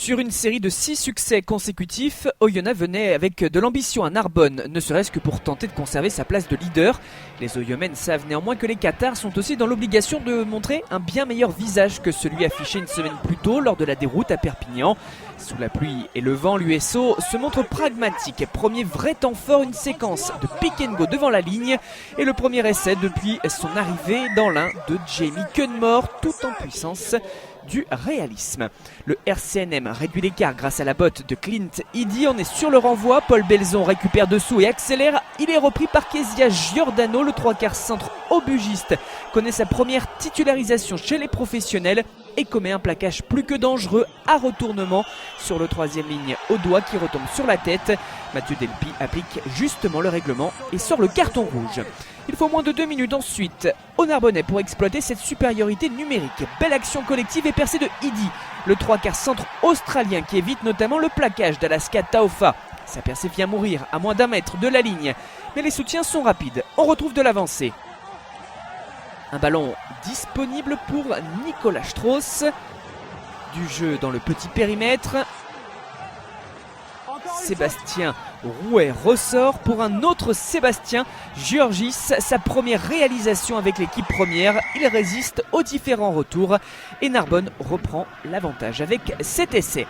Sur une série de 6 succès consécutifs, Oyonnax venait avec de l'ambition à Narbonne, ne serait-ce que pour tenter de conserver sa place de leader. Les Oyomènes savent néanmoins que les Cathares sont aussi dans l'obligation de montrer un bien meilleur visage que celui affiché une semaine plus tôt lors de la déroute à Perpignan. Sous la pluie et le vent, l'USO se montre pragmatique. Premier vrai temps fort, une séquence de pick and go devant la ligne et le premier essai depuis son arrivée dans l'un de Jamie Cunmore, tout en puissance du réalisme. Le RCNM réduit l'écart grâce à la botte de Clint Eddy. On est sur le renvoi, Paul Belzon récupère dessous et accélère. Il est repris par Kezia Giordano, le 3/4 centre aubugiste connaît sa première titularisation chez les professionnels et commet un plaquage plus que dangereux à retournement sur le 3e ligne au doigt qui retombe sur la tête. Mathieu Delpy applique justement le règlement et sort le carton rouge. Il faut moins de 2 minutes ensuite au Narbonnais pour exploiter cette supériorité numérique. Belle action collective et percée de Eddy, le 3/4 centre australien qui évite notamment le plaquage d'Alaska Taufa. Sa percée vient mourir à moins d'1 mètre de la ligne, mais les soutiens sont rapides. On retrouve de l'avancée. Un ballon disponible pour Nicolas Strauss. Du jeu dans le petit périmètre. Sébastien Rouet ressort pour un autre Sébastien Georgis, sa première réalisation avec l'équipe première. Il résiste aux différents retours et Narbonne reprend l'avantage avec cet essai.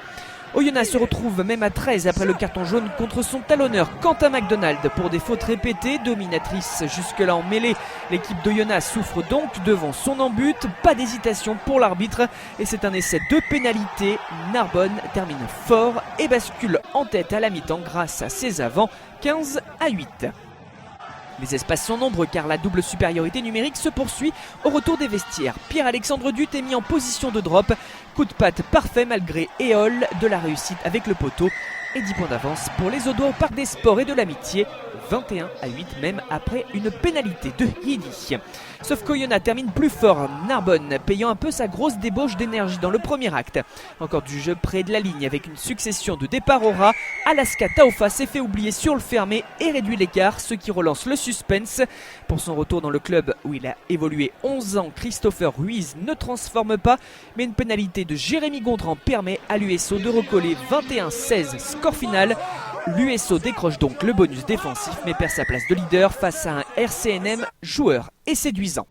Oyonnax se retrouve même à 13 après le carton jaune contre son talonneur Quentin McDonald pour des fautes répétées, dominatrice jusque-là en mêlée. L'équipe d'Oyonnax souffre donc devant son embut, pas d'hésitation pour l'arbitre et c'est un essai de pénalité. Narbonne termine fort et bascule en tête à la mi-temps grâce à ses avants 15-8. Les espaces sont nombreux car la double supériorité numérique se poursuit au retour des vestiaires. Pierre-Alexandre Dut est mis en position de drop. Coup de patte parfait malgré éole de la réussite avec le poteau. Et 10 points d'avance pour les Audois au Parc des Sports et de l'Amitié. 21-8 même après une pénalité de Eddy. Sauf qu'Oyonnax termine plus fort, Narbonne payant un peu sa grosse débauche d'énergie dans le premier acte. Encore du jeu près de la ligne avec une succession de départs au ras. Alaska Taufa s'est fait oublier sur le fermé et réduit l'écart, ce qui relance le suspense. Pour son retour dans le club où il a évolué 11 ans, Christopher Ruiz ne transforme pas, mais une pénalité de Jérémy Gondran permet à l'USO de recoller 21-16, score final. L'USO décroche donc le bonus défensif mais perd sa place de leader face à un RCNM joueur et séduisant.